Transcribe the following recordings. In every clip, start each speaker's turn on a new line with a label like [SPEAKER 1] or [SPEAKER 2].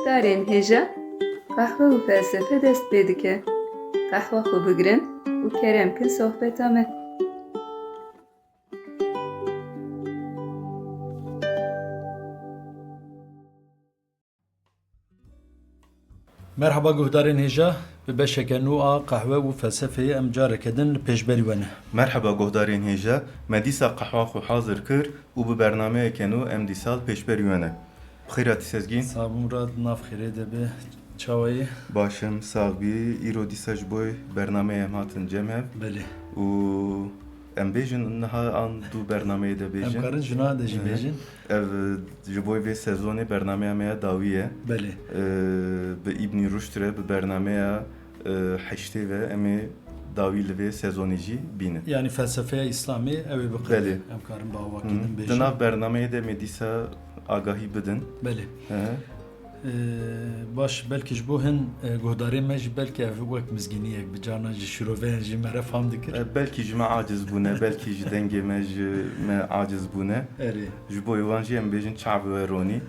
[SPEAKER 1] guhdarên hêja qehwe û felsefe dest pê dike. Qehwa xwe bigirin û kerem kin sohbeta me.
[SPEAKER 2] Merhaba guhdarên hêja, bi beşeke nû a qehwe û felsefeyê em careke din li pêşberî we ne.
[SPEAKER 3] Merhaba guhdarên hêja, me dîsa qehwa xwe hazir kir û bi bernameyeke nû em dîsal pêşberî we ne. Bixêr Sezgîn.
[SPEAKER 2] Sağ Murad, nav xêrê de be çawayê.
[SPEAKER 3] Başim, sağ bî, îro dîsa ji bo bernameyê em hatin cem hev
[SPEAKER 2] Belê.
[SPEAKER 3] û em bêjin niha an du bernameyê de bêjin.
[SPEAKER 2] Em karin jina de jî bêjin.
[SPEAKER 3] Ev ji bo vê sezonê bernameya me ya dawî ye.
[SPEAKER 2] Belê.
[SPEAKER 3] Bi İbn Rushd re bi bernameya heştê ve em ê dawî li vê sezonê jî bînin.
[SPEAKER 2] Yani felsefeya İslamî ew ê biqin.
[SPEAKER 3] Belê.
[SPEAKER 2] Em karin bawakî din
[SPEAKER 3] Di
[SPEAKER 2] bêjin.
[SPEAKER 3] nav bernameyê de me dîsa agahî bidin.
[SPEAKER 2] Belê.
[SPEAKER 3] He.
[SPEAKER 2] Baş belkî ji bo hin guhdarên me jî belkî ev wek mizgîniyek bi carna jî şîroveyên jî me re fam dikir.
[SPEAKER 3] Belkî ji me aciz bûne, belkî ji dengê me ji me aciz bûne.
[SPEAKER 2] Erê.
[SPEAKER 3] Ji bo wan jî em bêjin çav ve ronî.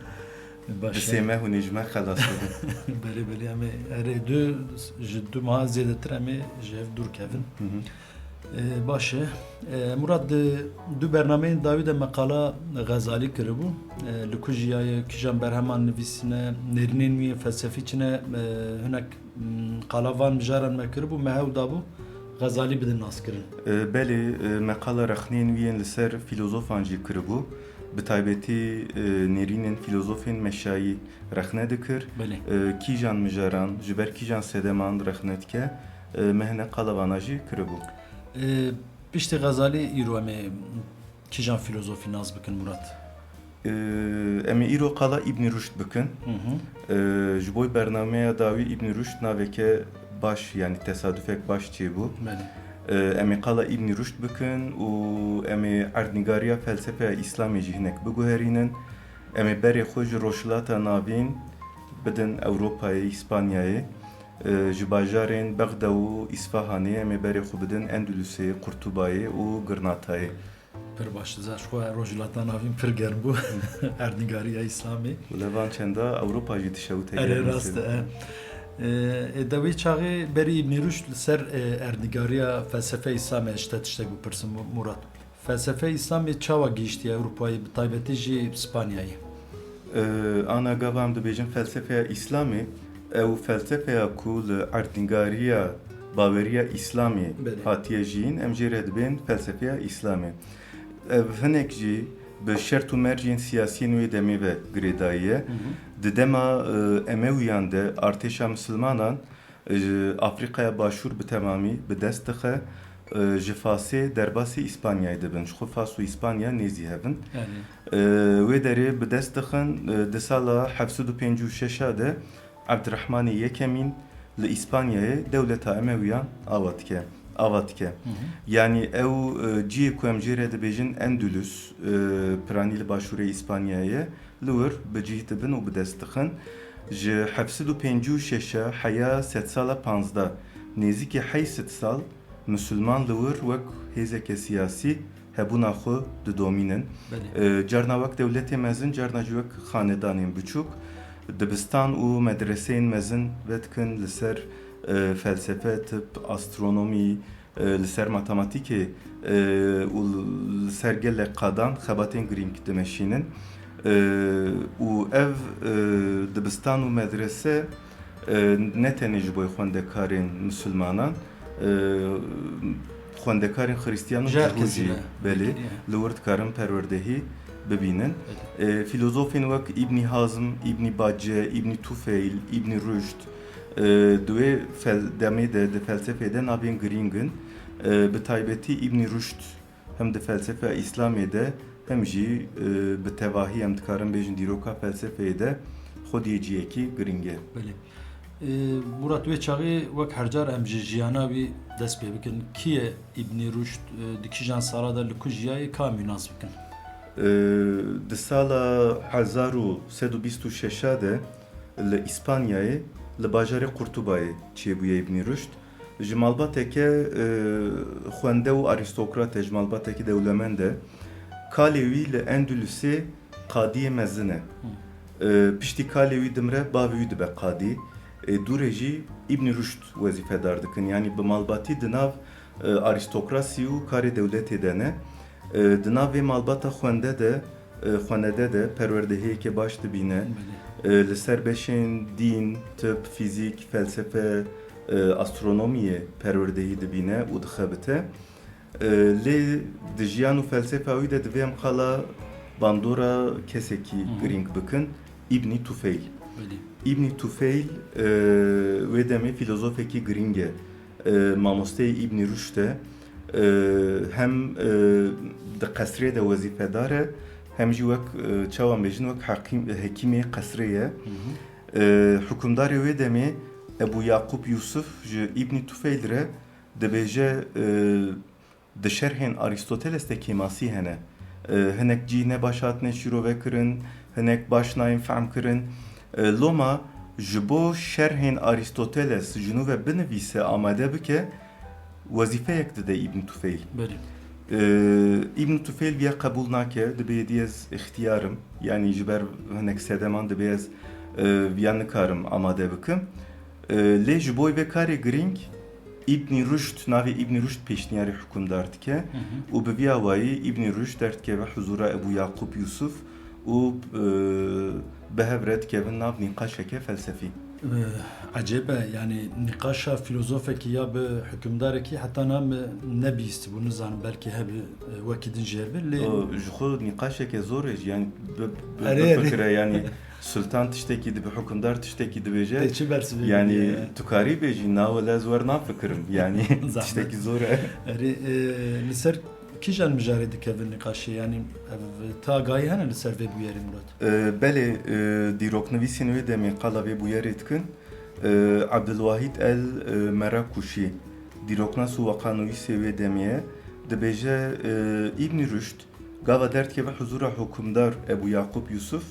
[SPEAKER 3] Bi
[SPEAKER 2] Baş.
[SPEAKER 3] sê me hûnê ji me xelas bibin.
[SPEAKER 2] Belê belê em ê erê du ji du meha zêdetir em ê ji hev dûr kevin. Baş e. Murad du bernameyên dawî de meqala Ghezalî kiribû. Li ku jiyayê kîjan berheman nivîsine nêrînên wî felsefî çine hinek qala van mijaran me kiribû me hew dabû Ghezalî bidin naskirin.
[SPEAKER 3] Belê meqala rexnên wî yên li ser filozofan jî kiribû. Bi taybetî nêrînên filozofên meşayî rexne dikir.
[SPEAKER 2] Belê.
[SPEAKER 3] Kîjan mijaran, ji ber kîjan sedeman rexne dike, me hinek qala vana jî kiribû.
[SPEAKER 2] Piştî Ghezalî îro em ê kîjan filozofî naz bikin Murad?
[SPEAKER 3] Em ê îro qala İbn Rushd bikin. Ji bo bernameya dawî İbn Rushd naveke baş, yani tesadüfek baş çêbû.
[SPEAKER 2] Belê.
[SPEAKER 3] Em ê qala İbn Rushd bikin û em ê erdnîgariya felsefeya İslamê jî hinek biguherînin. Em ê berê xwe ji roşilata navîn bidin Ewropayê, İspanyayê. Ji bajarên Bexda û İsfahanê em ê berê xwe bidin Endülüsê, Qurtubayê û Girnatayê.
[SPEAKER 2] Pir baş dizar xwe rojhilata navîn pir germ bû erdnîgariya İslamê.
[SPEAKER 3] û levan çenda Ewropa jî tişewite
[SPEAKER 2] Erê rast e. Devê çaxê berî İbn Rushd li ser erdnîgariya felsefe İslamê ji te tiştek bipirsim Murad. Felsefe İslamê çawa gihîştiye Ewropayê bi taybetî jî Spanyayê?
[SPEAKER 3] Ana gava em dibêjin felsefeya İslamê ew felsefeya ku li erdnîgariya baweriya İslamê hatiye jîn em jê re dibên felsefeya İslamê. Ev hinek jî bi şert û mercên siyasî wê demê ve girêdayî. Di dema Emewiyan de artêşa Müslümanan Afrikaya başûr bi temamî bi dest dixe ji Fasê derbasî İspanyayê dibin. Ji xwe Fas û İspanya nêzî hevin. Wê derê bi dest dixin di sala 756 de Abdurrahmanê Yekemîn li İspanyayê dewleta Emewiyan ava dike. Yani ew ciyê ku em jê re dibêjin Endülüs, piranî li başûrê İspanyayê li wir bi cih dibin û bi dest dixin. Ji 756 heya sed sala 15 nêzîkî 800 sal Müslüman li wir wek hêzeke siyasî hebûna xwe didomînin. Carna wek dewletê mezin, carna jî wek xanedanên biçûk. Dibistan û medreseyên mezin vedikin li ser felsefe, tıp, astronomî, li ser matematîkê û li ser gelek qadan xebatên girîng dimeşînin. Û ev dibistan û medrese ne tenê ji bo xwendekarên Müslümanan, xwendekarên Xristiyan û jî belê li wir dikarin perwerdehî bibînin. Filozofên wek İbn Hazm, İbn Bacce, İbn Tufeyl, İbn Rushd دوی دمی د فلسفه ده نابین گرینگن به تایبەتی İbn Rushd hem de felsefe İslamê de hem jî bi tevahî em dikarin bêjin dîroka felsefeyê de xwediyê ciyekî giring e.
[SPEAKER 2] Murat wê çaxê wek hercar em ji jiyana wî dest pê bikin. Kî ye İbn Rushd di kîjan sala de li ku jiyayê kamî nas bikin?
[SPEAKER 3] Di sala 1126 de li İspanyayê li bajarê Qurtubayê çêbûye İbn Rushd. Ji malbateke xwende û arîstokrat e, ji malbatekî dewlemend e. Kalê wî li Endülüsê qadiyê mezin e. piştî kalê wî dimre bavê wî dibe qadî. Dûrê jî İbn Rüşd wezîfedar dikin. Yani bi malbatî di nav arîstokrasî û karê dewletê de ne. Di nav vê malbata xwenede de perwerdehiyekê baş dibîne. Li ser beşên dîn, tıp, fîzik, felsefe, astronomiyê perwerdehî dibîne û dixebite. Lê di jiyan û felsefa wî de divê em qala bandora kesekî girîng bikin, İbn Tufeyl. İbn Tufeyl wê demê filozofekî girîng e. Mamosteyê İbn Rüşd e. Hem di qesrê de wezîfedar e, hem jî wek çawan bêjin wek hekîmê qesrê ye. Hukûmdarê wê demê Ebu Yaqub Yusuf ji İbn Tufeyl re dibêje di şerhên Aristoteles de kêmasî hene. Hinek cî ne baş hatine şîrove kirin, hinek baş nayên fehm kirin. Loma ji bo şerhên Aristoteles ji nû ve binivîse amade bike wezîfeyek dide İbn Tufeyl. İbn Tufeyl viya qebûl nake, dibe diyez ixtiyarım. Yani ji ber hinek sedeman dibe ez viya nikarim amade bikim. Lê ji bo vê karê girîng İbn Rüşd navê İbn Rüşd pêşniyarê hukûmdar dike û bi vîya wayî İbn Rüşd derdikeve huzûra Ebu Yaqub Yusuf û behev re dikevin nav nîqaşeke felsefî.
[SPEAKER 2] Acebe yani nîqaşa filozofekî ya bi hukûmdarekî heta nam nebîst bû nizanim belkî hebe wekî din jî hebe lê
[SPEAKER 3] ji xwe nîqaşeke zor e yani bifikire yani Sultan tiştekî dibe hukûmdar tiştekî dibêje yani tu karî bêjî nawe lez wer nafikirim yani tiştekî zor e.
[SPEAKER 2] Li ser kîjan mijarê dikevin nîqaşê yani ta agahî hene li ser vê bûyerê Murat?
[SPEAKER 3] Belê dîroknivîsên wê demê qala vê bûyerê dikin. Abdülwahid el Merakuşî dîroknas û weqanivîsê wê demê dibêje İbn Rüşd gava derdikeve huzûra hukûmdar Ebu Yaqub Yusuf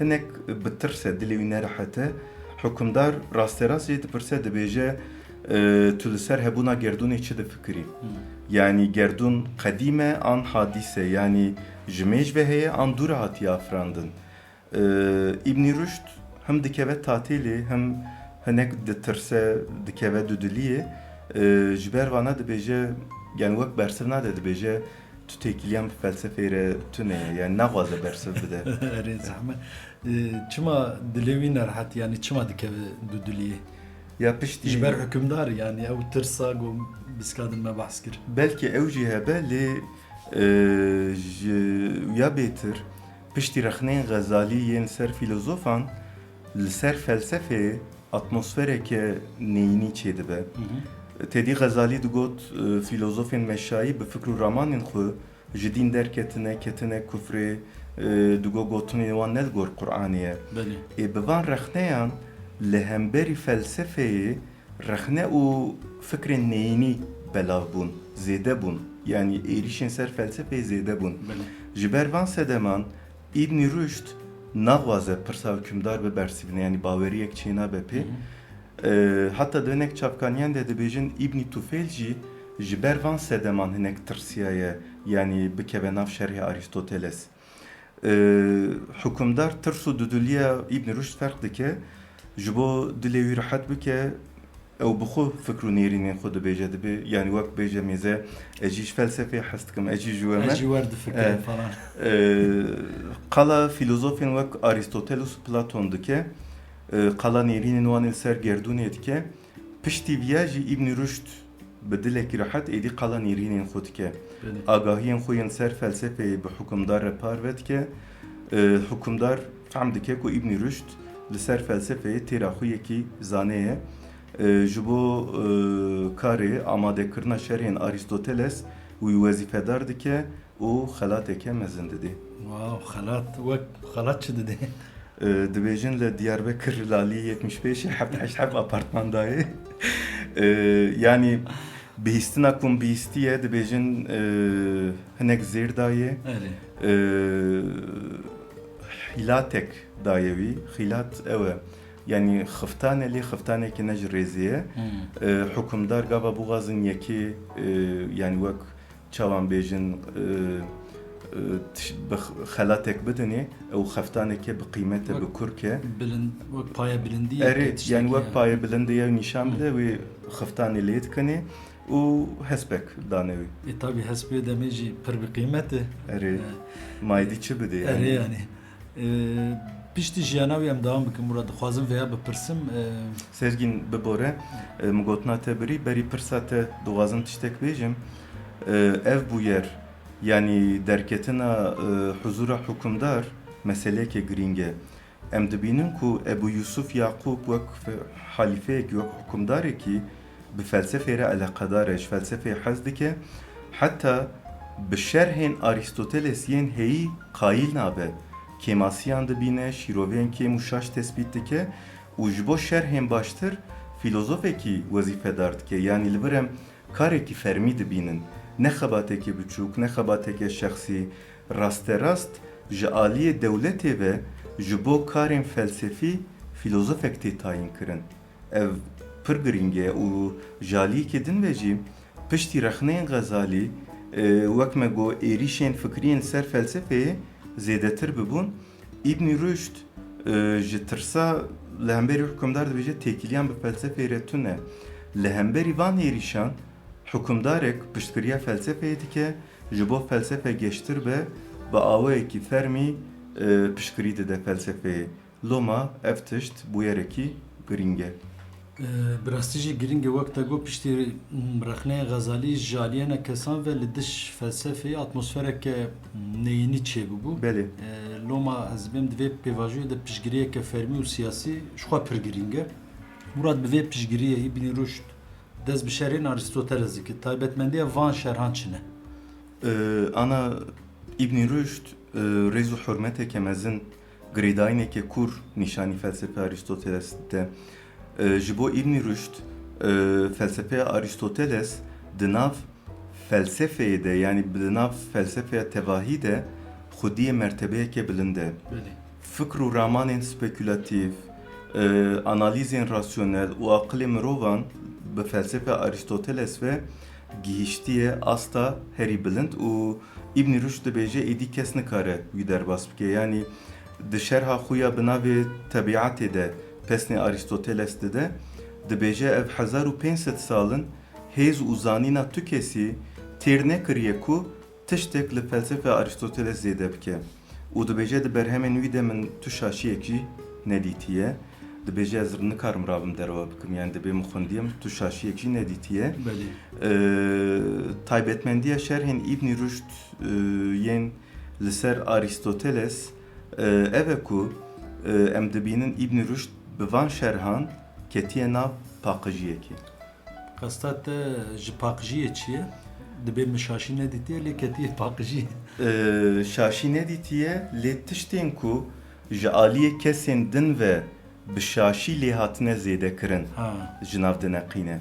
[SPEAKER 3] hinek bitirse dilê wî nerehete hukûmdar rasterast jê dipirse dibêje tu li ser hebûna gerdûnê çi difikirî? Yani gerdûn qedîme an hadîse yani ji mêj ve heye an dûr hatiye afirandin. İbn Rüşd hem dikeve tatîlê hem hinek ditirse dikeve du diliyê ji ber vana dibêje yani wek bersiv nade dibêje tu têkiliyan bi felsefeyê re tune ye yani naxwaze bersiv bide.
[SPEAKER 2] Erê zehmet. Çima dilê wî nerahat yani çima dikeve du diliyê?
[SPEAKER 3] Ya piştî
[SPEAKER 2] Ji ber hukûmdar yani ew tirsa got biskadin me behs kir.
[SPEAKER 3] Belkî ew jî hebe lê ji ya bêtir piştî rexneyên Xezalî yên li ser filozofan li ser felsefeyê atmosfereke neyînî çêdibe. Tedî Xezalî digot filozofên meşayî bi fikr û ramanên xwe ji dîn derketine ketine kufrê digot gotinê wan ne digor Qur'anê ye. Bi van rexneyan li hemberî felsefeyê rexne û fikrên neyînî belav bûn, zêde bûn. Yani êrişên ser felsefeyê zêde bûn. Ji ber van sedeman İbn Rüşd naxwaze pirsa hukûmdar bi bersivîne yani baweriyek çê nabe pê. Hatta dönek çapkaniyan de dibêjin İbn Tufeyl jî ji ber van sedeman hinek tirsiyaye yani bikeve nav şerhi Aristoteles. Hukûmdar tirs û duduliya İbn Rüşd ferq dike ji bo dilê wî rihet bike ew bi xwe fikr û nêrînên xwe dibêje dibe yani wek bêje mêze ez jî ji felsefeyê hes dikim ez jî ji we me
[SPEAKER 2] Ez jî wer difikirim falan.
[SPEAKER 3] Qala filozofên wek Aristoteles û Platon dike qala nêrînên wan li ser gerdûnê dike piştî viya jî İbn Rüşd bi dilekî rihet êdî qala nêrînên xwe dike agahiyên xwe yên ser felsefeyê bi hukûmdar re parve dike hukûmdar fehm dike ku İbn Rüşd li ser felsefeyê têra xwe yekî zane ye ji bo karê amadekirina şerhên Aristoteles wî wezîfedar dike û xelateke mezin didê.
[SPEAKER 2] Xelat çi didê?
[SPEAKER 3] Dibêjin li Diyarbekir Lalî 75 heb apartman dayê yani bihîstina ku bihîstiye dibêjin hinek zêr dayê xîlatek daye wî xîlat ew e yani xiftanê xiftanekî ne ji rêzê ye hukûmdar gava bixwazin yekê yani wek çawan bêjin خلاتك بدني أو خفتانك بقيمته بكركة
[SPEAKER 2] bilind wek paya bilindiye
[SPEAKER 3] Evet yani وەک پایە بلندیە و نیشان بدە وێ خفتانی لێ دکەنێ و هەسبێک دانەوێ
[SPEAKER 2] tabi hesbiye demeci pir bir kıymeti
[SPEAKER 3] ئەرێ مایدی چ بدێ
[SPEAKER 2] yani pişti jiyana wî em devam bikin Murat dixwazim veya bipirsim
[SPEAKER 3] سێزگین ببۆرە مگوتنا te birî berî pirsa te dixwazim tiştek bêjim ev bûyer yani derketina huzura hukmdar meseleke giring e em dibînin ku Ebu Yusuf Yaqub wek halîfeyekî wek hukmdarekî bi felsefê re eleqedar e ji felsefeyê hez dike heta bi şerhên Aristotelesiyên heyî qayîl nabe kêmasiyan dibîne şîroveyên kêm û şaş tespît dike û ji bo şerhên baştir filozofekî wezîfedar dike yani li vir em karekî fermî dibînin ne xebatekî biçûk ne xebatekî şexsî rasterast ji aliyê dewletê ve ji bo karên felsefî filozofek tê tayin kirin ev pir giring e û ji aliyekê din ve jî piştî rexneyên Xezalî wek me got êrişên fikriyên ser felsefeyê zêdetir bibûn İbn Rüşd ji tirsa li hemberî hukmdar dibêje têkiliyan bi felsefeyê re tune li hemberî van êrîşan hukmdarek piştgiriya felsefeyê dike ji bo felsefe geştir be bi awayekî fermî piştgirî dide felsefeyê loma ev tişt bûyerekî giring e
[SPEAKER 2] bi rastî jî giring e wek te got piştî rexneyê Xezalî ji aliyena kesan ve li diş felsefeyê atmosfereke neyînî çêbûbû
[SPEAKER 3] belê
[SPEAKER 2] loma ez bêm di vê pêvajiyê de piştgiriyeke fermî û siyasî ji xwe pir giring e Murat bi vê piştgiriyê İbn Rüşd dest bi şerhên Aristoteles dike taybetmendiya van şerhan çi ne
[SPEAKER 3] ana İbn Rüşd rêz û hurmeteke mezin girêdayîneke kur nîşanî felsefe Aristoteles de ji bo İbn Rüşd felsefeya Aristoteles di nav felsefeyê de yani di nav felsefeya tevahî de xwediyê mertebeyeke bilind e fikr û ramanên spekülatîv analîzên rasyonel û aqilê mirovan bi felsefe Aristoteles ve gihiştiye asta herî bilind û İbn Rüşd dibêje êdî kes nikare wî derbas bike yani di şerha xuya bi navê tebiatê de pesnê Aristoteles dide dibêje ev 1500 salin hêz û zanîna tu kesî têr nekiriye ku tiştek li felsefe Aristoteles zêde bike û dibêje di berhemên wî de min tu şaşiyek jî nedîtiye dibêje ez nikarim rabim derva bikim yani dibê min xwendiyem tu şaşiyek jî nedîtiye taybetmendiya şerhên İbn Rüşd yên li ser Aristoteles ev e ku em dibînin İbn Rüşd bi van şerhan ketiye nav paqijiyekê
[SPEAKER 2] qesda te ji paqijiyê çi ye dibê min şaşî nedîtiye lê ketiye paqijiyê
[SPEAKER 3] şaşî nedîtiye lê tiştên ku ji aliyê kesên din ve bi şaşî lê hatine zêde kirin ji nav dineqîne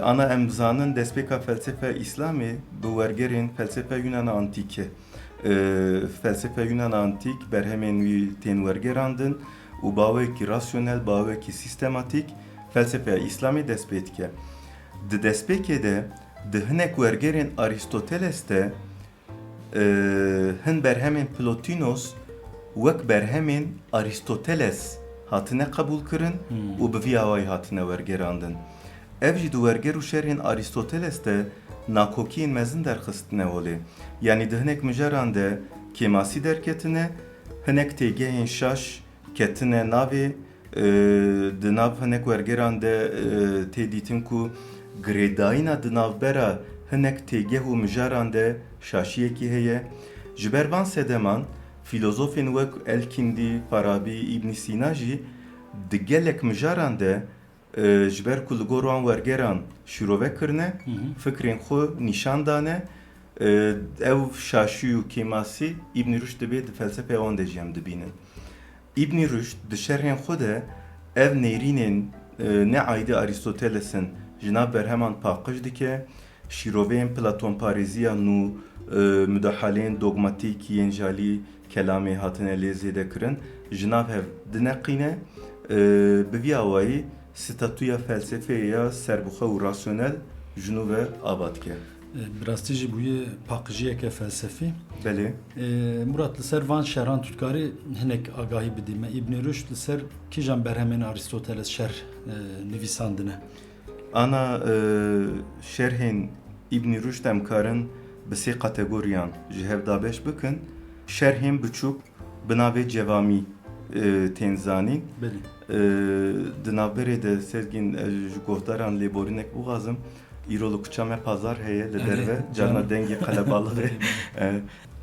[SPEAKER 3] ana em zanin destpêka felsefe İslamê bi wergerên felsefe Yunana antîk e felsefe Yunana antîk berhemên wî tên wergerandin û bawekî rasyonel bawekî sistematik felsefeya İslamê dest pê dike di destpêkê de di hinek wergerên Aristoteles de hin berhemên Plotinos wek berhemên Aristoteles hatine qebûl kirin û bi vî awayî hatine wergerandin ev jî di werger û şerhên Aristoteles de nakokiyên mezin derxistine holê yani di hinek mijaran de kêmasî derketine hinek têgehên şaş ketine navê di nav hinek wergeran de tê dîtin ku girêdayîna di navbera hinek têgeh û mijaran de şaşiyekî heye ji ber van sedeman filozofên wek Elkindî, Farabî, İbn Sîna jî di gelek mijaran de ji ber ku li gor wan wergeran şîrove kirine fikrên xwe nîşan dane ev şaşî û kêmasî İbn Rüşd dibê di felsefeya wan de jî em dibînin İbn Rüşd di şerhên xwe de ev nêrînên neaîdî Aristoteles'in ji nav berheman paqij dike şîroveyên Platonparêziyan û müdahaleyên dogmatîk yên jalî kelamê hatine lê zêde kirin ji nav hev dineqîne bi vî awayî statûya felsefeya serbixwe û rasyonel ji nû ve ava dike
[SPEAKER 2] Birastî bûye paqijiyeke felsefî.
[SPEAKER 3] Belê.
[SPEAKER 2] Murat li ser van şerhan tutkarî hinek agahî bidî me. İbn Rüşd li ser kîjan berhemên Aristoteles şer nivîsandine.
[SPEAKER 3] Ana şerhên İbn Rüşd em karin bi sê kategoryan ji hev da beş bikin. Şerhên biçûk bi navê cevamî tên zanîn.
[SPEAKER 2] Belê.
[SPEAKER 3] Di navberê de sezgîn ji guhdaran lêborînek bixwazim. îro li kuça me pazar heye li derve carna dengê qelebalixê.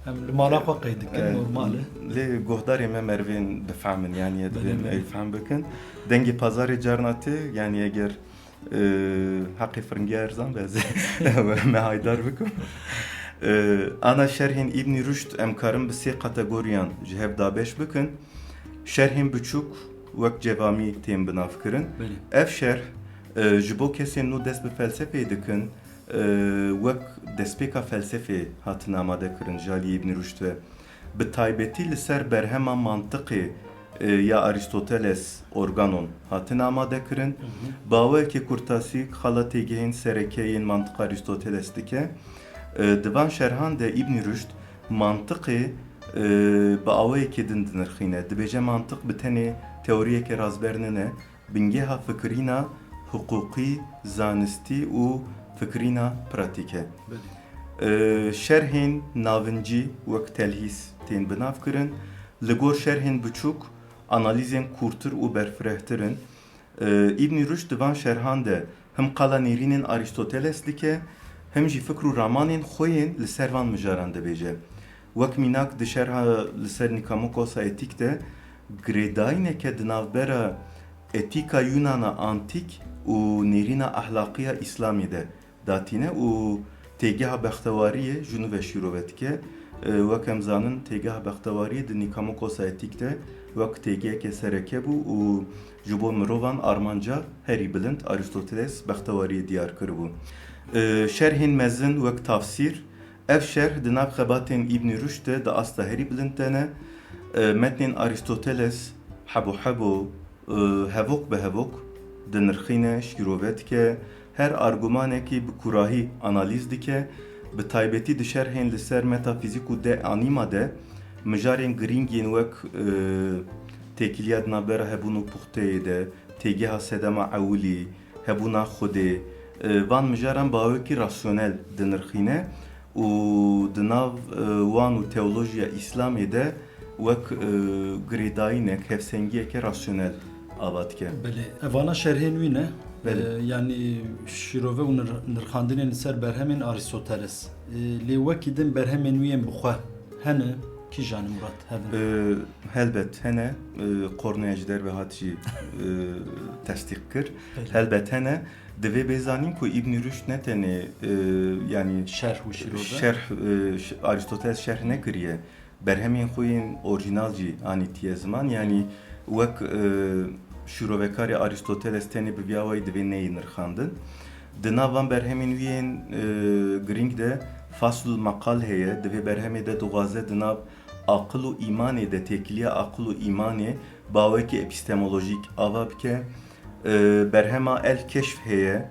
[SPEAKER 2] Em li mala xwe qey dikin normal e.
[SPEAKER 3] Lê guhdarê me mervên bifehmin yani dibên ew fehm bikin. Dengê pazarê carna tê yani eger heqê firingiya erzan bezê me haydar bikim. Ana şerhên İbn Rüşd em karin bi sê kategoryan ji hev da beş bikin. Şerhên biçûk wek cevamî tên binav kirin. Ev şerh ji bo kesên nû dest bi felsefeyê dikin wek destpêka felsefê hatin amade kirin ji aliyê İbn Rüşd ve bi taybetî li ser berhema mantiqê ya Aristoteles organon hatin amade kirin. Bawekê kurtasî xala têgehên serekeyên mantiq Aristoteles dike. Divan şerhan de İbn Rüşd mantiqê bi awayekê din dinirxîne. Dibêje mantiq bi tenê teoriyeke razbernine bingeha fikrîna hukukî, zanistî û fikrîna pratîke. Şerhên navincî wek telhîs tên binav kirin. Li gor şerhên biçûk analîzên kurtir û berfirehtir in. İbn Rüşd divan şerhan de him qala nêrînên Aristoteles dike hem jî fikr û ramanên xwe yên li ser van mijaran dibêje. Wek mînak di şerha li ser Nikamokosa etîk de girêdayîneke di navbera etîka Yunana antîk û nêrîna ahlaqiya İslamî de datîne û têgeha bextewariyê ji nû ve şîrove dike. Wek em zanin têgeha bextewariyê di Nikamokosa etîk de wek têgeheke sereke bû û ji bo mirovan armanca herî bilind Aristoteles bextewariyê diyar kiribû. Şerhên mezin wek tafsîr ev şerh di nav xebatên İbn Rüşd de di asta herî bilind tene. Metnên Aristoteles hebo hebo hevok bi hevok di nirxîne şîrove dike. Her argümanekî bi kurahî analîz dike. Bi taybetî di şerhên li ser metafîzik û de anîma de mijarên girîngên wek têkiliya di navbera hebûn û puxteyê de têgeha sedema ewlî hebûna Xwedê van mijaran bawekî rasyonel di nirxîne û di nav wan û teolojiya İslamê de wek girêdayînek hevsengiyeke rasyonel ava dike.
[SPEAKER 2] Belê. Evana şerhên wî ne? Yani şîrove û nirxandinên li ser berhemên Aristoteles. Lê wekî din berhemên wî yên bi xwe hene kîjan Murat hevin?
[SPEAKER 3] Helbet hene Qorneya ji derve hat jî tesdîq kir. Helbet hene divê bêzanîn ku İbn Rüşd ne tenê yani
[SPEAKER 2] şerh û şîrove
[SPEAKER 3] şerh Aristoteles şerh nekiriye. Berhemên xwe yên orijinal jî anîtiye ziman yani wek şîrovekarê Aristoteles tenê bi vêya wê divê neyê nirxandin. Di nav van berhemên wî yên girîng de faslul maqal heye. Divê berhemê de dixwaze di nav aqil û îmanê de têkiliya aqil û îmanê bawekî epistemolojîk ava bike. Berhema el keşf heye.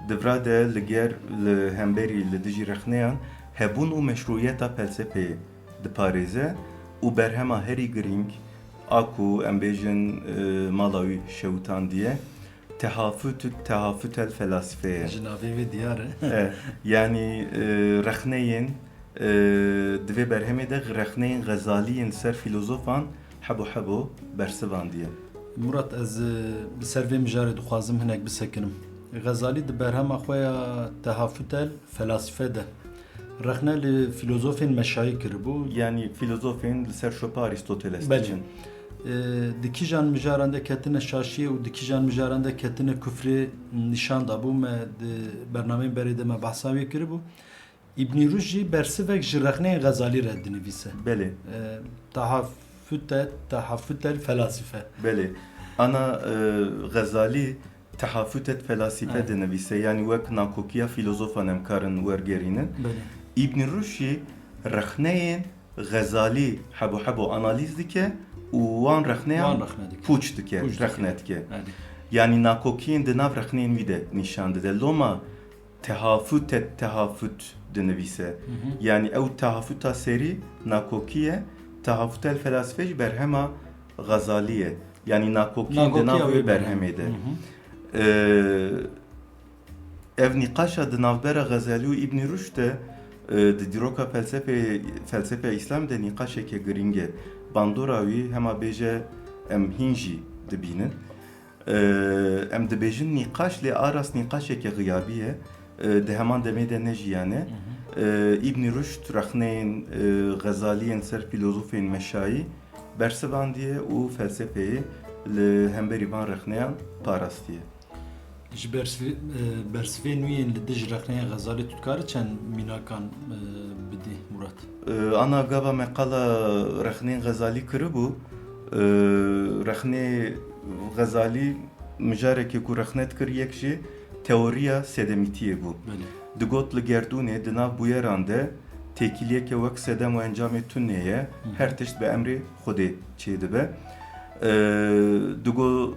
[SPEAKER 3] Divra de li ger li hemberî li dijî rexneyan hebûn û meşruiyeta felsefeyê diparêze û berhema herî girîng aku em bêjin mala wî şewtan diye tehafütel felasifeye.
[SPEAKER 2] Ji navê wê diyar e.
[SPEAKER 3] Yani rexneyên divê berhemê de rexneyên Ghezaliyên ser filozofan hebo bersivan diye.
[SPEAKER 2] Murat ez bi ser vê mijarê dixwazim hinek bisekirim. Ghezalî di berhema xwe ya tehafütel felasife de rexne li filozofên meşayî kiribû.
[SPEAKER 3] Yani filozofên li ser şopa Aristoteles
[SPEAKER 2] diçin. Di kîjan mijaran de ketine şaşiyê û di kîjan mijaran de ketine küfrê nîşan dabû me di bernameyên berê de me behsa wê kiribû. İbn Rüşd jî bersivek ji rexneyên Ghezalî re dinivîse.
[SPEAKER 3] Belê.
[SPEAKER 2] Tehafütel felasife.
[SPEAKER 3] Belê. Ana Ghezalî tehafütet felasife dinivîse yani wek nakokiya filozofan em karin wergerînin. İbn Rüşd jî rexneyên Ghezalî hebo analîz dike û wan rexneyan pûç dike, rexne dike. Yani nakokiyên di nav rexneyên wî de nîşan dide. Loma tehafüt dinivîse. Yani ew tahafuta serî nakokiye, tahafutel felasife jî berhema Gazaliye. Yani nakokiyên di nav wê berhemê de. Ev nîqaşa di navbera Gazalî û İbn Rüşd de di dîroka felsefeya İslam de nîqaşeke giring e. Bandora wî hema bêje em hîn jî dibînin. Em dibêjin nîqaş lê aras nîqaşeke gıyabî ye. Di heman demê de ne jiyane. İbn Rüşd rexneyên Gazaliyên ser filozofên meşayî bersivandiye û felsefeyê li hemberî van rexneyan parastiye.
[SPEAKER 2] Ji bersivên wî yên li dijî rexneyên Gazalî tu dikare çend mînakan bidî Murat?
[SPEAKER 3] Ana gava meqala rexneyên Gazalî kiribû. Rexnê Gazalî mijarekê ku rexne dikir yek jî teoriya sedemîtiyê bû. Digot li gerdûnê di nav bûyeran de têkiliyeke wek sedem û encamê tunê ye, her tişt bi emrê Xwedê çê dibe. Digot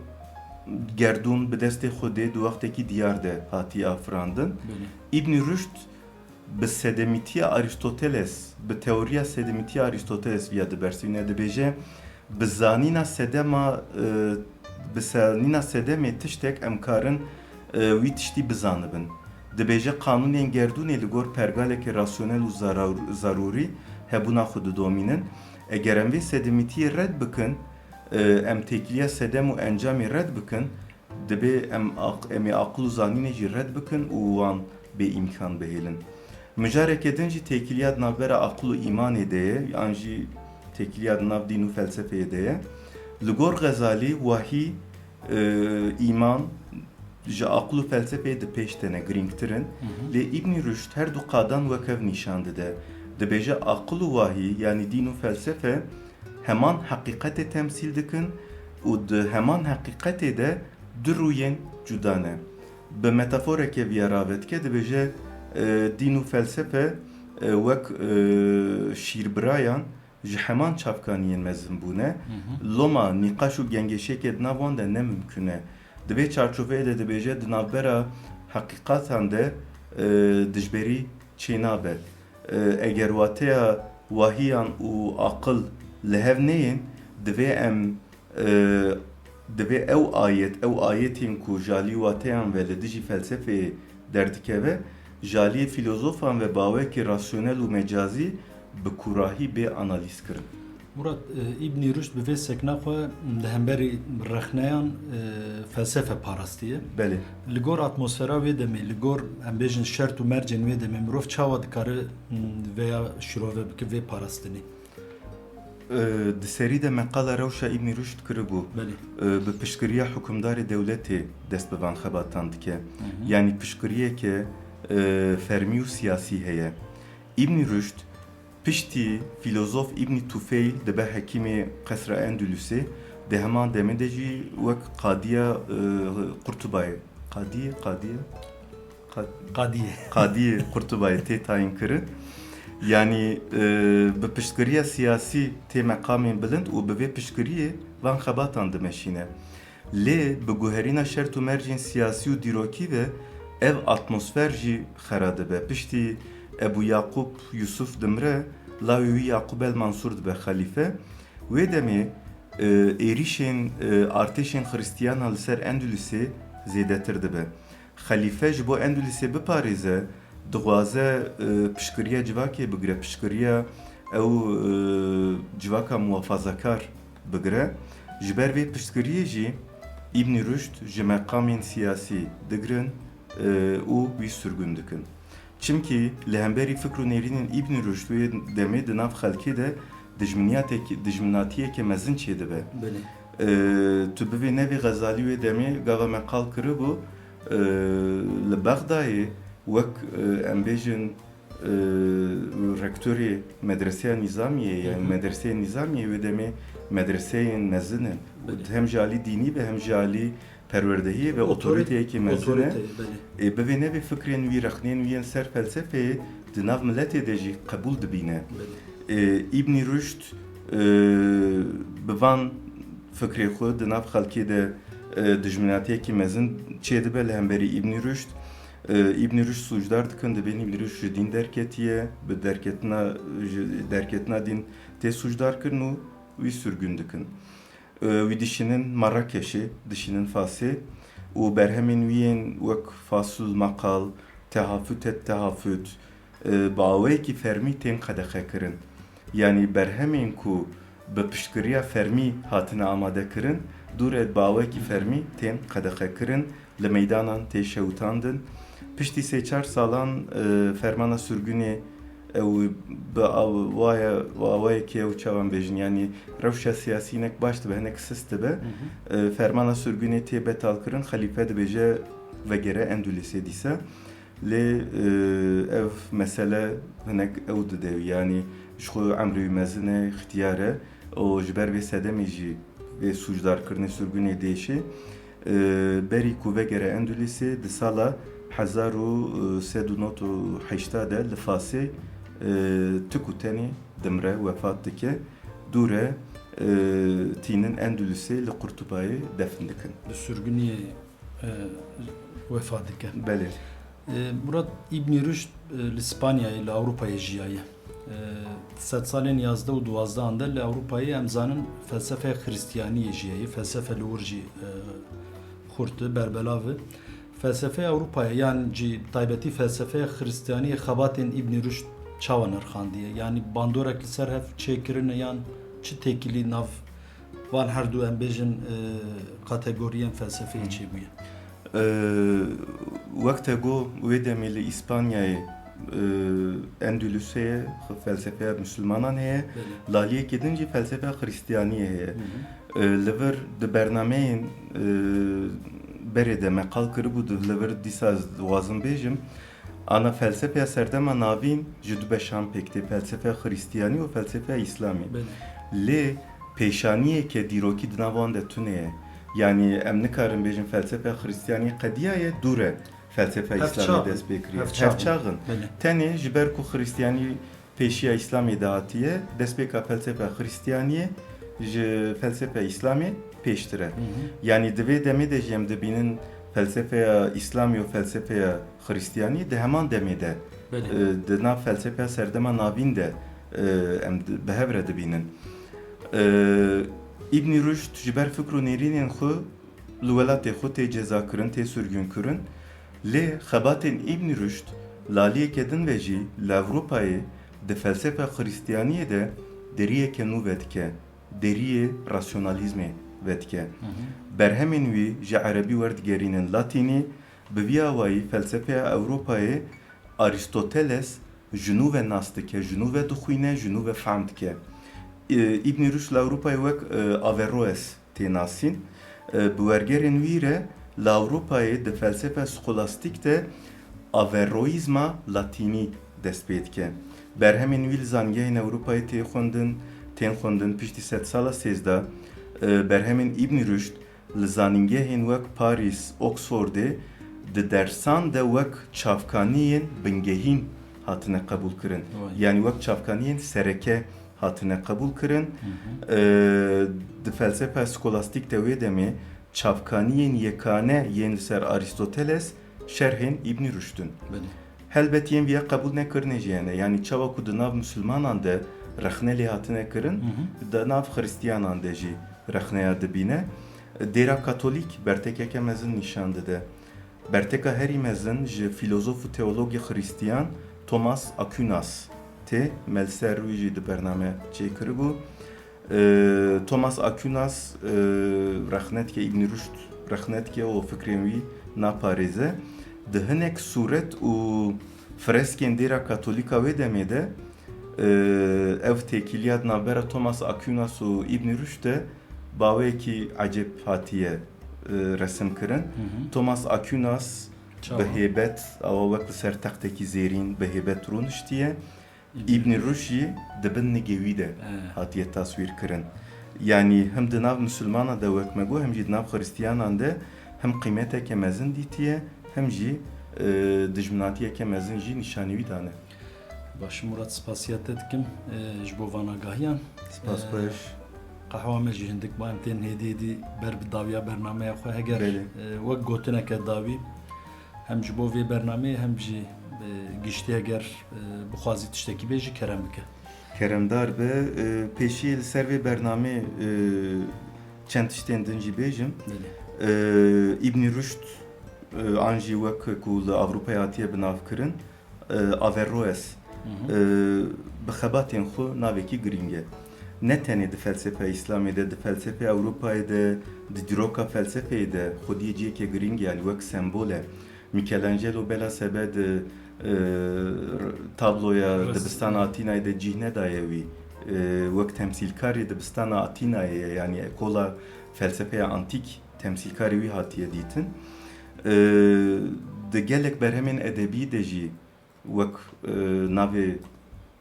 [SPEAKER 3] gerdûn bi destê Xwedê di wextekî diyar de hatiye afirandin. İbn Rüşd bi sedemîtiya Aristoteles, bi teoriya sedemîtiya Aristoteles viya dibersîne dibêje bi zanîna sedema bi zanîna sedemê tiştek em karin wî tiştî bizanibin. Dibêje qanûnên gerdûnê li gor pergaleke rasyonel û zarûrî hebûna xwe didomînin. Eger em vê sedemîtiyê red bikin, em têkiliya sedem û encamê red bikin, dibe em ê aqil û zanînê jî red bikin û wan bêîmkan bihêlin. Mijareke din jî têkiliya di navbera aqil û îmanê de ye, yan jî têkiliya di nav dîn û felsefeyê de ye. Li gor Gazalî wahî, îman ji aqil û felsefeyê di pêş tene girîngtirin. Lê İbn Rüşd her du qadan wekev nîşan dide. Dibêje aqil û wahî yani dîn û felsefe heman heqîqetê temsîl dikin û di heman heqîqetê de du rûyên cuda ne. Bi metaforeke viya ravetke dibêje dîn û felsefe wek şîrbirayan ji heman çavkaniyên mezin bûne. Loma nîqaş û gengeşekê di nav wan de ne mümkün e. Di vê çarçoveyê de dibêje di navbera heqîqatan de dijberî çê nabe. Eger wateya wahiyan û aqil li hev neyên divê ew ayetên ku jalî wateyan ve li dijî felsefeyê derdikeve jalî filozofan ve bawekî rasyonel û mecazî bi kurahî bê analîz kirin.
[SPEAKER 2] Murat, İbn Rüşd bi vê sekna xwe di hemberî rexneyan felsefe parastiye.
[SPEAKER 3] Belê.
[SPEAKER 2] Li gor atmosfera wê demê, li gor em bêjin şert û mercên wê demê mirov çawa dikare veya şirove bike vê parastinê?
[SPEAKER 3] Di serî de meqala rewşa İbn Rüşd kiribû. Bi piştgiriya hukmdarê dewletê dest bi van xebatan dike. Yani piştgiriyeke fermî û siyasî heye. İbn Rüşd piştî filozof İbn Tufeyl dibe hekîmê qesra Endülüsê di heman demê de jî wek qadiya Qurtubayê qadiyê Qurtubayê tê tayin kirin. Yani bi piştgiriya siyasî tê meqamên bilind û bi vê piştgiriyê van xebatan dimeşîne. Lê bi guherîna şert û mercên siyasî û dîrokî ve ev atmosfer jî xera dibe. Piştî Ebu Yaqub Yusuf dimre, lawê wî Yaqub el Mansur dibe xelîfe. Wê demê êrişên artêşên Xristiyana li ser Endülüsê zêdetir dibe. Xelîfe ji bo Endülüsê biparêze, dixwaze piştgiriya civakê bigire, piştgiriya ew civaka muhafazakar bigire. Ji ber vê piştgiriyê jî İbn Rüşd ji meqamên siyasî digirin û wî sürgün dikin. Çimkî li hemberî fikr û nêrînên İbn Rüşd wê demê di nav xelkê de dijminatiyeke mezin çê dibe. Tu bivê nevê Gazalî wê demê gava meqal kiribû li Bexdayê wek em bêjin rektörê medreseya Nizamiyê yani medreseyên Nizamiyê wê demê medreseyên mezin in. Hem jî alî dînî ve hem jî alî perwerdehiyê ve otoriteyekî mezin e. Bivê nevê fikrên wî rexneyên wî yên ser felsefeyê di nav miletê de jî qebûl dibîne. İbn Rüşd bi van fikrê xwe di nav xelkê de dijminatiyekî mezin çê dibe li hemberî İbn Rüşd İbn Rüşd sujdar dikin de ben İbn Rüşd ji din derketiye bi derketina din te sujdar kirin û wî sürgün dikin. Wî dişinin Marrakeşê, dişinin Fasê û berhemên wî yên wek Fasul Maqal, Tehafüt et Tehafüt bi awayekî fermî tên qedexe kirin. Yani berhemên ku bi piştgiriya fermî hatine amade kirin, dûr bi awayekî fermî tên qedexe kirin, li meydanan tê şewitandin. Piştî sê-çar salan fermana sürgünê ew bi awayekî ew çawan bêjin, yani rewşa siyasînek baş dibe, hinek sist dibe, fermana sürgünê tê betal kirin, xelîfe dibêje vegere Endülüsê dîsa. Lê ev mesele hinek ew dide, yani ji xwe emrê wî mezin e, ixtiyar e, û ji ber vê sedemê jî vê sûjdarkirinê sürgünê dêşê berî ku vegere Endülüsê di sala 1398 de li Fasê tik û tenê dimre, wefat dike, dûr e tînin Endülüsê li Qurtubayê defn dikin.
[SPEAKER 2] Li sürgüniyê vefat dike.
[SPEAKER 3] Belê.
[SPEAKER 2] Murat İbn Rüşd li Spanyayê, li Avrupayê jiyaye. Sed salên 11 û 12 de li Avrupayê em zanin felsefeya Xristiyaniyê jiyaye, felsefe li wir jî xurt berbelav e. Felsefeya Avrupayê yan cî taybetî felsefeya Xristiyaniyê xebatên İbn Rüşd çawa nirxandiye? Yani bandorek li ser hev çêkirine yan çi tekilî nav van her du em bêjin kategoriyên felsefeyê çêbûye?
[SPEAKER 3] Wekte got wê demê li İspanyayê Endülüs'e felsefeya Müslümanan heye, laliyekê din jî felsefeya Xristiyaniyê heye. Li vir di bernameyên berê de meqal kiribû li vir dîsa dixwazim bêjim, ana felsefeya serdema navîn ji du beşan pêk tê, felsefeya Xristiyanî û felsefeya İslamî. Lê pêşaniyeke dîrokî di nav wan de tune ye. Yani em nikarin bêjin felsefeya Xristiyanî qediya ye, dûr e felsefe İslamê dest pê kiriye. Hevçaxin. Tenê ji ber ku Xristiyanî pêşiya İslamê de hatiye, destpêka felsefe Xristiyaniyê ji felsefe İslamê pêştir e. Yani divê demê de jî em dibînin felsefeya İslamî û felsefeya Xristiyanî di heman demê de di nav felsefeya serdema navîn de em bi hev re dibînin. İbn Rüşd ji ber fikr û nêrînên xwe li welatê xwe tê ceza kirin, tê sürgün kirin. Lê xebatên İbn Rüşd laliyeke din ve jî li Avrupayê di felsefe Xristiyaniyê de deriyeke nû vedike, deriyê rasyonalîzmê vedike. Berhemên wî ji erebî werdigerînin Latînî, bi vî awayî felsefeya Avrupayê Aristoteles ji nû ve nas dike, ji nû ve dixwîne, ji nû ve fehm dike. İbn Rüşd li Avrupayê wek Averroes tê nasîn, bi wergerên wî re li Avrupayê di felsefe skolastik de Averroîzma Latînî dest pê dike. Berhemên wî li zangehên Avrupayê tên xwendin piştî sed sala sêzda. Berhemên İbn Rüşd li zanîngehên wek Parîs, Oxfordê di dersan de wek çavkaniyên bingehîn hatine qebûl kirin. Yani wek çavkaniyên sereke hatine qebûl kirin. Di felsefe skolastik de wê demê çavkaniyên yekane yên li ser Aristoteles şerhên İbn Rüşdün. Helbet yên vîya qebûl nekirine jî hene. Yani çawa ku di nav Müslümanan de rexne lê hatine kirin, di nav Xristiyanan de jî rexneya dibîne. Dêra Katolik bertekeke mezin nîşan dide. Berteka herî mezin ji filozof û teologê Xristiyan Thomas Aquinas tê melser wî jî di bername çêkiribû. Thomas Aquinas rexnetke İbn Rüşd rexnetke û fikrên wî naparêze. Di hinek sûret û freskên dêra Katolîka wê demê de ev têkiliya navbera Thomas Aquinas û İbn Rüşd de baweyekî ecêb hatiye resim kirin. Thomas Aquinas bi hêbet awa wek li ser textekî zêrîn bi hêbet rûniştiye. İbn Rüşd jî di bin nigê wî de hatiye tasvîr kirin. Yani hem di nav Müslümanan de wek me got, hem jî di nav Xristiyanan de hem qîmeteke mezin dîtiye, hem jî dijminatiyeke mezin jî nîşanî wî dane.
[SPEAKER 2] Baş Murat spasiyet dikim ji bo vanagahiyan.
[SPEAKER 3] Spas baş.
[SPEAKER 2] Qehwa me jî hindik ba em tên hêdî ber bi dawiya bernameya xwe heger wek gotineke dawî hem ji bo vê bernameyê hem jî giştiye ger bixwazî tiştekî bê jî kerem bike.
[SPEAKER 3] Keremdar be pêşî li ser vê bernamê çend tiştên din jî bêjim. İbn Rüşd an jî wek ku li Avrupayê hatiye binavkirin Averroes bi xebatên xwe navekî giring e. Ne tenê di felsefe İslamê de, di felsefe Ewropayê de, di dîroka felsefeyê de xwediyê ciyekê giring yani wek sembol e. Michelangelo bela sebe di tabloya dibistana Atînayê de cih nedaye wî wek temsîlkarê dibistana Atînayê yani ekola felsefeya antik temsîlkarê wî hatiye dîtin. Di gelek berhemên edebî de jî wek navê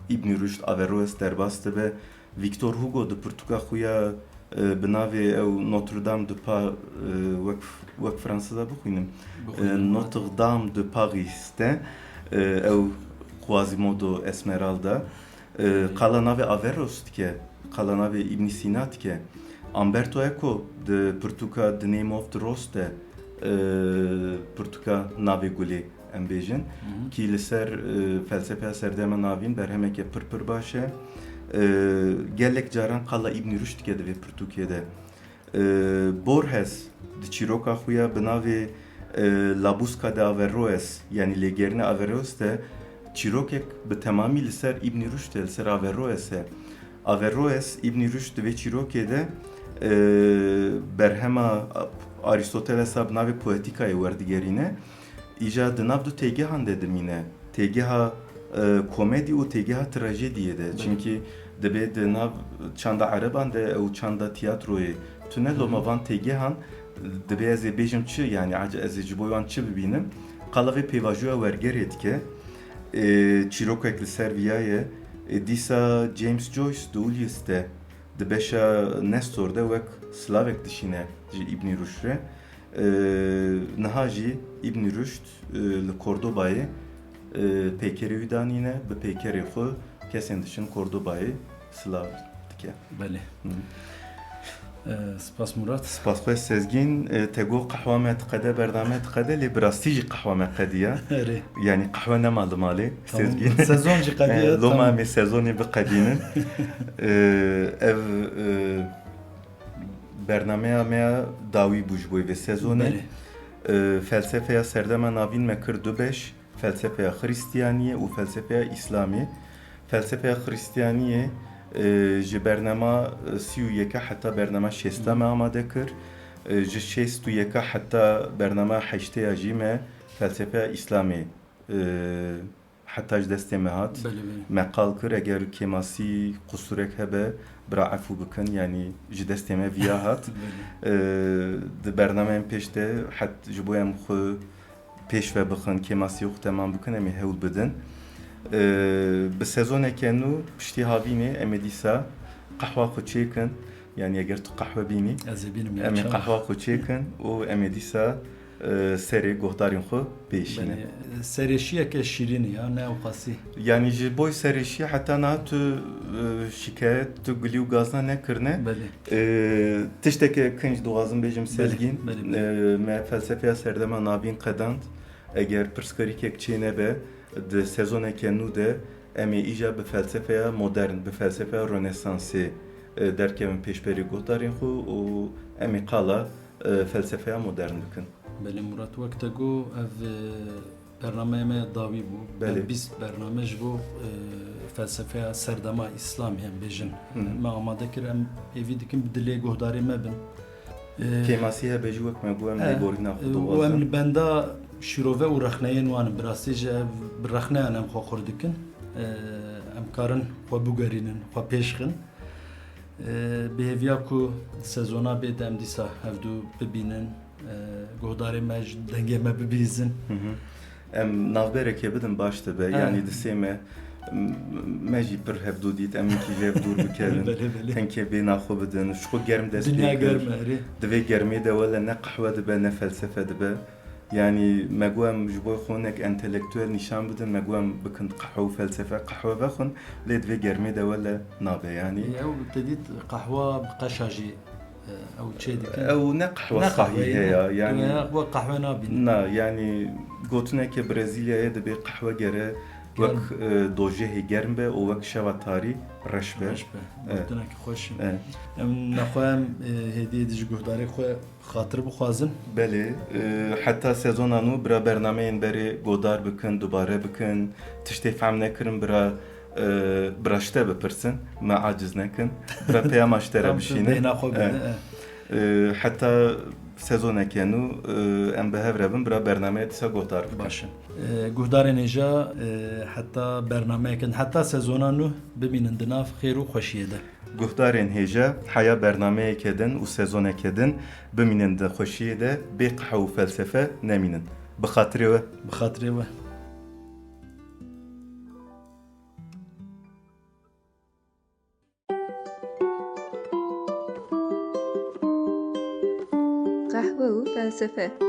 [SPEAKER 3] İbn Rüşd Averroes derbas dibe. Victor Hugo di pirtûka xwe ya bi navê ew Notre Dame de Paris wek Fransızca bixwînim Notre Dame de Paris de ew Quasimodo Esmeralda qala navê Averroes dike, qala navê İbn Sina dike. Umberto Eco di pirtûka The Name of the Rose de pirtûka navê gulê em bêjin ki li ser felsefeya serdema navîn berhemeke pir baş e. Gelek caran qala İbn Rüşd dike di vê pirtûkê de. Borges di çîroka xwe ya bi navê La Busca de Averroes yani lêgerîna Averroes de çîrokek bi temamî li ser İbn Rüşd e, li ser Averroes e. Averroes İbn Rüşd di vê çîrokê de berhema Aristotelesa bi navê poetikayê werdigerîne îja di nav du têgehan de dimîne. Têgeha komedî û têgeha trajediyê de. Çünkü dibe di nav çanda Ereban de ew çanda tiyatroyê tune lomavan têgehan dibe ez ê bêjim çi yani ez ê ji bo wan çi bibînim qala vê pêvajoya wergerê dike çîrokek li ser viyaye dîsa James Joyce di Ulysses de di beşa Nestor de wek Slavek dişîne ji İbn Rüşd re niha jî İbn Rüşd li Cordobayê peykerê wî danîne bi peykerê xwe kesên diçin Cordobayê Slav dike.
[SPEAKER 2] Belê. Spas Murat.
[SPEAKER 3] Spas xwe Sezgîn te got qehwa me tiqede berdame tiqede lê bi rastî jî qehwa me qediye. Yani qehwe nema li malê Sezgîn.
[SPEAKER 2] Sezon jî qediye.
[SPEAKER 3] Loma me sezonê biqedînin. Ev bernameya me dawî bû ji bo vê sezonê. Felsefeya serdema navîn me kir du beş. Felsefeya Hristiyaniyê û felsefeya İslamê. Felsefeya Hristiyaniyê ji bernema 31 heta bernema 6 me amade kir. Ji 61 heta bernema 8 jî me felsefeya İslamê heta ji destê me hat. Me qal kir eger kemasî qusurek hebe bira efû bikin yani ji destê me viya hat. Di bernameyên pêş de het ji bo em xwe pêş ve bixin kemasî xwe temam bikin em ê hewl bidin. Bi sezoneke nû piştî havînê em ê dîsa qehwa xwe çêkin yani eger tu qehwe bînî em ê qehwa xwe çêkin û em ê dîsa serê guhdarên xwe pêşîne.
[SPEAKER 2] Serêşiyeke şîrîn ya ne qasî.
[SPEAKER 3] Yani ji bo serêşiya heta na tu şikayet tu gilî û gazna nekirine. Tişteke kinc dixwazim bêjim Sezgîn me felsefeya serdema navîn qedand eger pirsgirîkek çê nebe di sezoneke nû de em ê îja bi felsefeya modern bi felsefeya Rönesansê derkevin pêşberî guhdarên xwe û em ê qala felsefeya modern bikin.
[SPEAKER 2] Belê Murat wek te got ev bernameyê me dawî bû. Bîst bername ji bo felsefeya serdema İslamê em bêjin. Me amade kir em êvî dikin bi dilê guhdarê me bin.
[SPEAKER 3] Kemasî hebe jî wek me got em lêborîna xwe dixwazin.
[SPEAKER 2] Em li benda şîrove û rexneyên wan bi rastî ji ev bi rexneyan em xwe xur dikin. Em karin xwe bigerînin, xwe pêşxin. Bêhêviya ku sezona bê de em dîsa hevdû bibînin guhdarê me ji dengê me bibîzin.
[SPEAKER 3] Em navberekê bidin baş dibe yani disê me me jî pir hevdû dît em kî jê dûr bikerin tenkê bêna xwe bidin ji xwe germ dest pê kir di vê germê de wele ne qehwe dibe ne felsefe dibe yani me got em ji bo xwe hinek entelektûel nîşan bidin me got em bikin qehwe û felsefe qehwe vexwin lê di vê germê de wele nabe yani.
[SPEAKER 2] Ew te dît qehwa bi qeşa jî او çê dikin
[SPEAKER 3] او ne qahve sahihi ya yani
[SPEAKER 2] ve kahve nabin
[SPEAKER 3] na yani gotuneke Brezilya'ya da bir kahve gere vak dojehi germ be o vak şeva tari reş be
[SPEAKER 2] gotunek hoş em naxwem hediye dici guhdarê xwe xatir bixwazin
[SPEAKER 3] beli hatta sezona nû bira bernameyên berê godar bikin dubare bikin tiştê fehm nekirin bira bira şte bipirsin me aciz nekin bira peyama ştere bişînin hatta sezoneke nû em bi hev re bin bira bernameyê dîsa gotar bikin
[SPEAKER 2] baş guhdarên êja heta bernameyekin heta sezona nû bimînin di nav xêr û xweşiyê de
[SPEAKER 3] guhdarên hêja heya bernameyeke din û sezoneke din bimînin di xweşiyê de bê qehe û felsefe nemînin bi xatirê we
[SPEAKER 2] bi xatirê we
[SPEAKER 1] قهوه و فلسفه